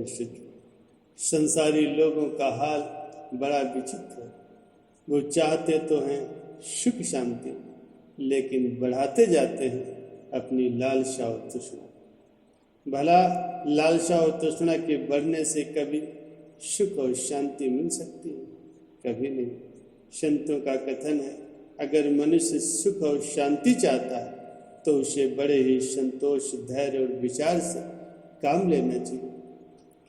शुद्ध। संसारी लोगों का हाल बड़ा विचित्र है। वो चाहते तो हैं सुख शांति, लेकिन बढ़ाते जाते हैं अपनी लालसा और तृष्णा। भला लालसा और तृष्णा के बढ़ने से कभी सुख और शांति मिल सकती है? कभी नहीं। संतों का कथन है, अगर मनुष्य सुख और शांति चाहता है तो उसे बड़े ही संतोष, धैर्य और विचार से काम लेना चाहिए,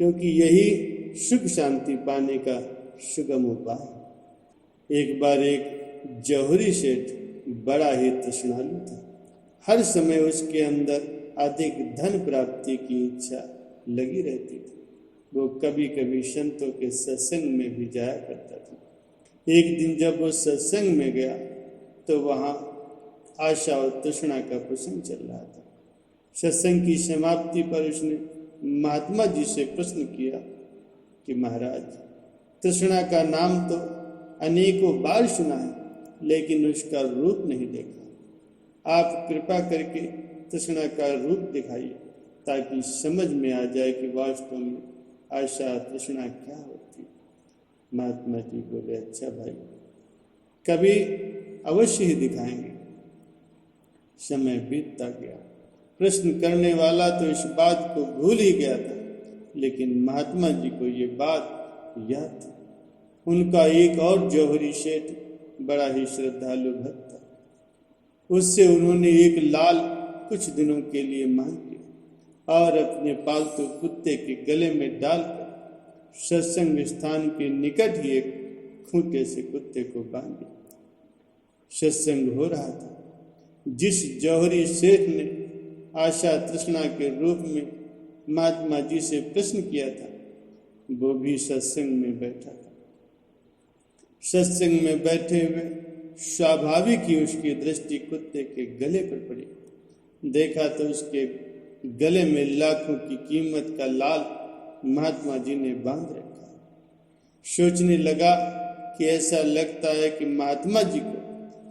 क्योंकि यही सुख शांति पाने का सुगम उपाय है। एक बार एक जौहरी सेठ बड़ा ही तृष्णालु था। हर समय उसके अंदर अधिक धन प्राप्ति की इच्छा लगी रहती थी। वो कभी कभी संतों के सत्संग में भी जाया करता था। एक दिन जब वो सत्संग में गया तो वहाँ आशा और तृष्णा का प्रसंग चल रहा था। सत्संग की समाप्ति पर उसने महात्मा जी से प्रश्न किया कि महाराज, तृष्णा का नाम तो अनेकों बार सुना है, लेकिन उसका रूप नहीं देखा। आप कृपा करके तृष्णा का रूप दिखाइए, ताकि समझ में आ जाए कि वास्तव में आशा तृष्णा क्या होती। महात्मा जी बोले, अच्छा भाई, कभी अवश्य ही दिखाएंगे। समय बीतता गया। प्रश्न करने वाला तो इस बात को भूल ही गया था, लेकिन महात्मा जी को ये बात याद थी। उनका एक और जौहरी सेठ बड़ा ही श्रद्धालु भक्त था। उससे उन्होंने एक लाल कुछ दिनों के लिए मांग लिया और अपने पालतू कुत्ते के गले में डालकर सत्संग स्थान के निकट ही एक खूंटे से कुत्ते को बांध दिया। सत्संग हो रहा था। जिस जौहरी सेठ ने आशा तृष्णा के रूप में महात्मा जी से प्रश्न किया था, वो भी सत्संग में बैठा था। सत्संग में बैठे हुए स्वाभाविक ही उसकी दृष्टि कुत्ते के गले पर पड़ी। देखा तो उसके गले में लाखों की कीमत का लाल महात्मा जी ने बांध रखा। सोचने लगा कि ऐसा लगता है कि महात्मा जी को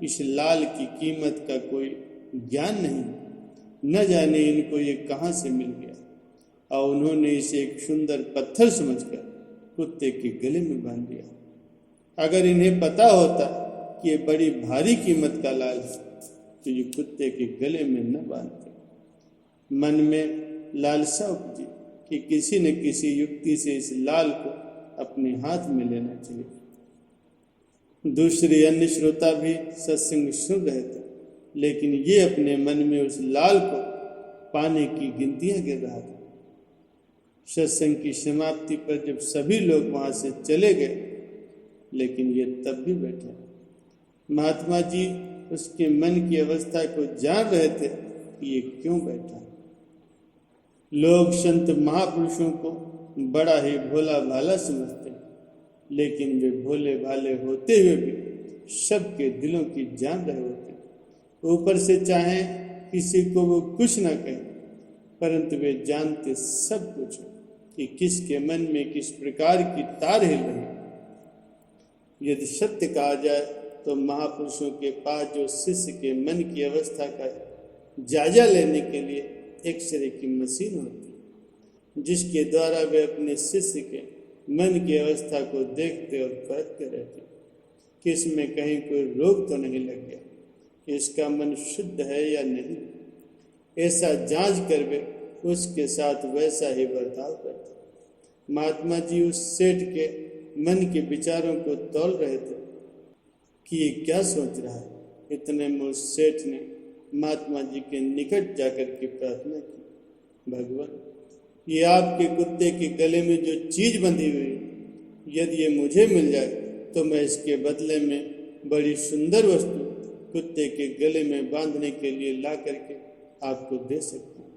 इस लाल की कीमत का कोई ज्ञान नहीं, न जाने इनको ये कहाँ से मिल गया, और उन्होंने इसे एक सुंदर पत्थर समझकर कुत्ते के गले में बांध दिया। अगर इन्हें पता होता कि ये बड़ी भारी कीमत का लाल है तो ये कुत्ते के गले में न बांधते। मन में लालसा उपजी कि किसी न किसी युक्ति से इस लाल को अपने हाथ में लेना चाहिए। दूसरे अन्य श्रोता भी सत्संग सुन रहे थे, लेकिन ये अपने मन में उस लाल को पाने की गिनतियां गिन रहा था। सत्संग की समाप्ति पर जब सभी लोग वहां से चले गए, लेकिन ये तब भी बैठे। महात्मा जी उसके मन की अवस्था को जान रहे थे कि ये क्यों बैठा। लोग संत महापुरुषों को बड़ा ही भोला भाला समझते, लेकिन वे भोले भाले होते हुए भी सबके दिलों की जान रहे होते। ऊपर से चाहे किसी को वो कुछ ना कहे, परंतु वे जानते सब कुछ कि किसके मन में किस प्रकार की तार हिल रही। यदि सत्य कहा जाए तो महापुरुषों के पास जो शिष्य के मन की अवस्था का जायजा लेने के लिए एक्सरे की मशीन होती, जिसके द्वारा वे अपने शिष्य के मन की अवस्था को देखते और परखते रहते कि इसमें कहीं कोई रोग तो नहीं लग गया, कि इसका मन शुद्ध है या नहीं। ऐसा जांच कर वे उसके साथ वैसा ही बर्ताव करते। महात्मा जी उस सेठ के मन के विचारों को तौल रहे थे कि ये क्या सोच रहा है। इतने में उस सेठ ने महात्मा जी के निकट जाकर के प्रार्थना की, भगवान, ये आपके कुत्ते के गले में जो चीज बंधी हुई, यदि ये मुझे मिल जाए तो मैं इसके बदले में बड़ी सुंदर वस्तु कुत्ते के गले में बांधने के लिए ला करके आपको दे सकता हूँ।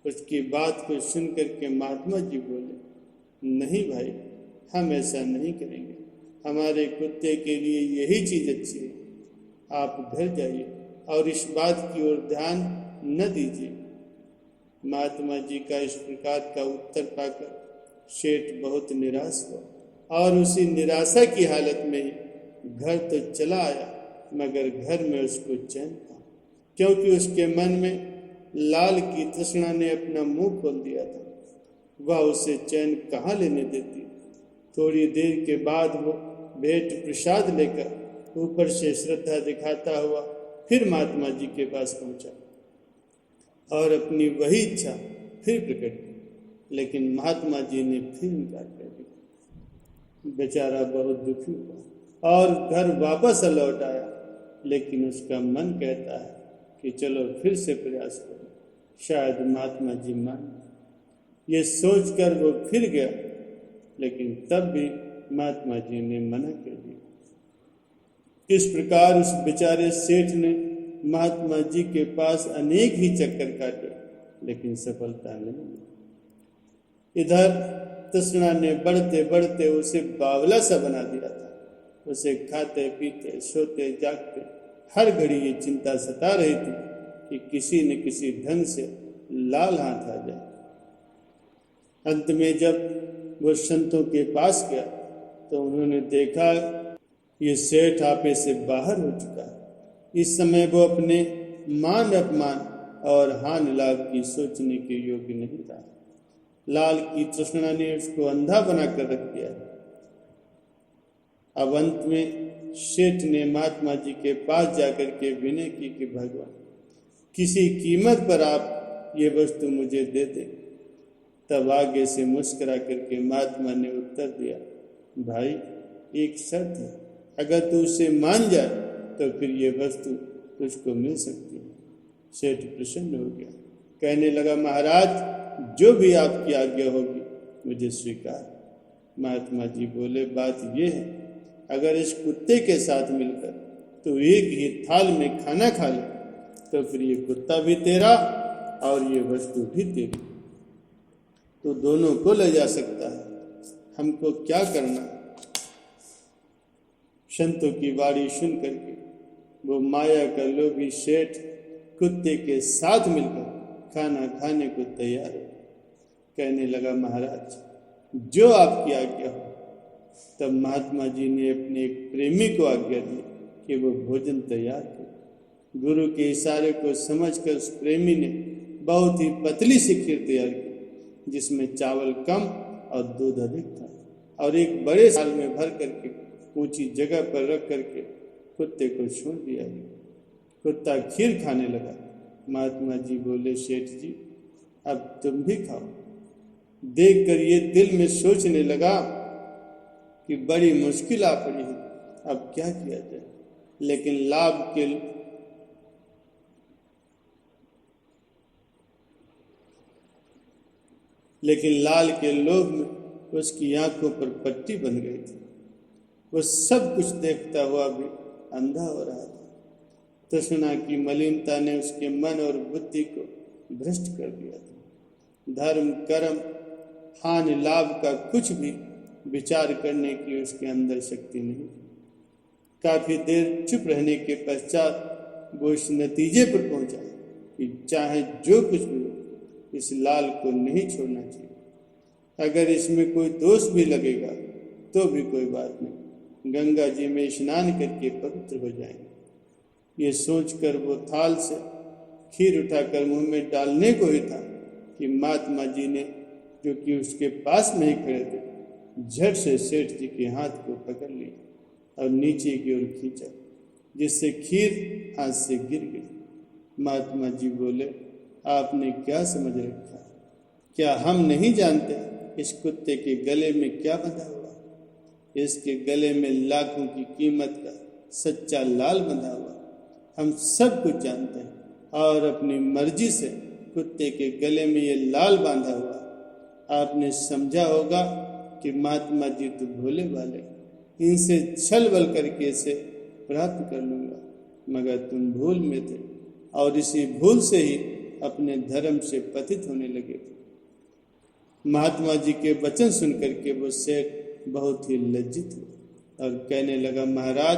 उसकी बात को सुन करके महात्मा जी बोले, नहीं भाई, हम ऐसा नहीं करेंगे। हमारे कुत्ते के लिए यही चीज अच्छी है। आप घर जाइए और इस बात की ओर ध्यान न दीजिए। महात्मा जी का इस प्रकार का उत्तर पाकर सेठ बहुत निराश हुआ और उसी निराशा की हालत में ही घर तो चला आया, मगर घर में उसको चैन था, क्योंकि उसके मन में लाल की तृष्णा ने अपना मुंह खोल दिया था। वह उसे चैन कहाँ लेने देती। थोड़ी देर के बाद वो भेंट प्रसाद लेकर ऊपर से श्रद्धा दिखाता हुआ फिर महात्मा जी के पास पहुंचा और अपनी वही इच्छा फिर प्रकट की, लेकिन महात्मा जी ने फिर इनकार कर दिया। बेचारा बहुत दुखी हुआ और घर वापस लौट आया, लेकिन उसका मन कहता है कि चलो फिर से प्रयास करो, शायद महात्मा जी मान। ये सोचकर वो फिर गया, लेकिन तब भी महात्मा जी ने मना कर दिया। इस प्रकार उस बेचारे सेठ ने महात्मा जी के पास अनेक ही चक्कर काटे, लेकिन सफलता नहीं मिली। इधर तृष्णा ने बढ़ते बढ़ते उसे बावला सा बना दिया था। उसे खाते पीते सोते जागते हर घड़ी ये चिंता सता रही थी कि किसी न किसी ढंग से लाल हाथ आ जाए। अंत में जब वो संतों के पास गया तो उन्होंने देखा ये सेठ आपे से बाहर हो चुका है। इस समय वो अपने मान अपमान और हानि लाभ की सोचने के योग्य नहीं था। लाल की तृष्णा ने उसको अंधा बनाकर रख दिया। अब अंत में सेठ ने महात्मा जी के पास जाकर के विनय की कि भगवान, किसी कीमत पर आप ये वस्तु मुझे दे दें। तब आगे से मुस्कुरा करके महात्मा ने उत्तर दिया, भाई एक शर्त है, अगर तू उसे मान जाए तो फिर ये वस्तु तुझको मिल सकती है। सेठ प्रसन्न हो गया, कहने लगा, महाराज जो भी आपकी आज्ञा होगी मुझे स्वीकार। महात्मा जी बोले, बात ये है, अगर इस कुत्ते के साथ मिलकर तो एक ही थाल में खाना खा ले तो फिर ये कुत्ता भी तेरा और ये वस्तु भी तेरी, तो दोनों को ले जा सकता है। हमको क्या करना। संतों की वाणी सुन करके वो माया का लोभी सेठ कुत्ते के साथ मिलकर खाना खाने को तैयार हो। कहने लगा, महाराज जो आपकी आज्ञा हो। तब महात्मा जी ने अपने एक प्रेमी को आज्ञा दी कि वो भोजन तैयार करे। गुरु के इशारे को समझकर उस प्रेमी ने बहुत ही पतली सी खीर तैयार की, जिसमें चावल कम और दूध अधिक था, और एक बड़े थाल में भर करके ऊंची जगह पर रख करके कुत्ते को छोड़ दिया गया। कुत्ता खीर खाने लगा। महात्मा जी बोले, सेठ जी अब तुम भी खाओ। देखकर ये दिल में सोचने लगा कि बड़ी मुश्किल आ पड़ी है, अब क्या किया जाए। लेकिन लाल के लोभ में उसकी आंखों पर पट्टी बन गई थी। वो सब कुछ देखता हुआ भी अंधा हो रहा था। तृष्णा की मलिनता ने उसके मन और बुद्धि को भ्रष्ट कर दिया था। धर्म कर्म हानि लाभ का कुछ भी विचार करने की उसके अंदर शक्ति नहीं। काफी देर चुप रहने के पश्चात वो इस नतीजे पर पहुंचा कि चाहे जो कुछ भी हो, इस लाल को नहीं छोड़ना चाहिए। अगर इसमें कोई दोष भी लगेगा तो भी कोई बात नहीं, गंगा जी में स्नान करके पवित्र हो जाएंगे। ये सोचकर वो थाल से खीर उठाकर मुंह में डालने को ही था कि महात्मा जी ने, जो कि उसके पास में ही खड़े थे, झट से सेठ जी के हाथ को पकड़ लिया और नीचे की ओर खींचा, जिससे खीर हाथ से गिर गई। महात्मा जी बोले, आपने क्या समझ रखा? क्या हम नहीं जानते इस कुत्ते के गले में क्या बंधा हुआ? इसके गले में लाखों की कीमत का सच्चा लाल बंधा हुआ। हम सब कुछ जानते हैं, और अपनी मर्जी से कुत्ते के गले में ये लाल बांधा हुआ। आपने समझा होगा कि महात्मा जी तो भोले वाले, इनसे छल बल करके इसे प्राप्त कर लूंगा, मगर तुम भूल में थे और इसी भूल से ही अपने धर्म से पतित होने लगे थे। महात्मा जी के वचन सुनकर के वो सेठ बहुत ही लज्जित हुआ और कहने लगा, महाराज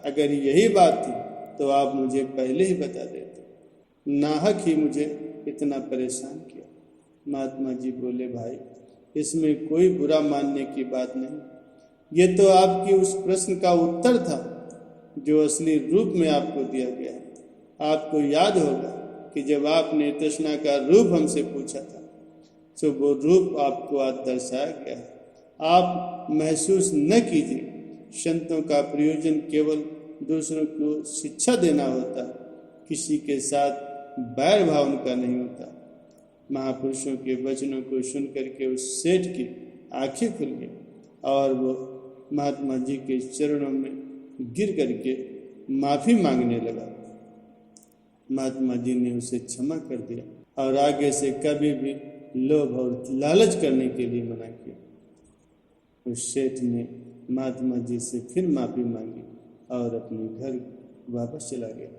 अगर यही बात थी तो आप मुझे पहले ही बता देते, नाहक ही मुझे इतना परेशान किया। महात्मा जी बोले, भाई इसमें कोई बुरा मानने की बात नहीं, ये तो आपकी उस प्रश्न का उत्तर था जो असली रूप में आपको दिया गया है। आपको याद होगा कि जब आपने तृष्णा का रूप हमसे पूछा था तो वो रूप आपको आज दर्शाया गया है। आप महसूस न कीजिए। संतों का प्रयोजन केवल दूसरों को शिक्षा देना होता है, किसी के साथ बैर भाव उनका नहीं होता। महापुरुषों के वचनों को सुन करके उस सेठ की आंखें खुल गई और वो महात्मा जी के चरणों में गिर करके माफी मांगने लगा। महात्मा जी ने उसे क्षमा कर दिया और आगे से कभी भी लोभ और लालच करने के लिए मना किया। उस सेठ ने महात्मा जी से फिर माफी मांगी और अपने घर वापस चला गया।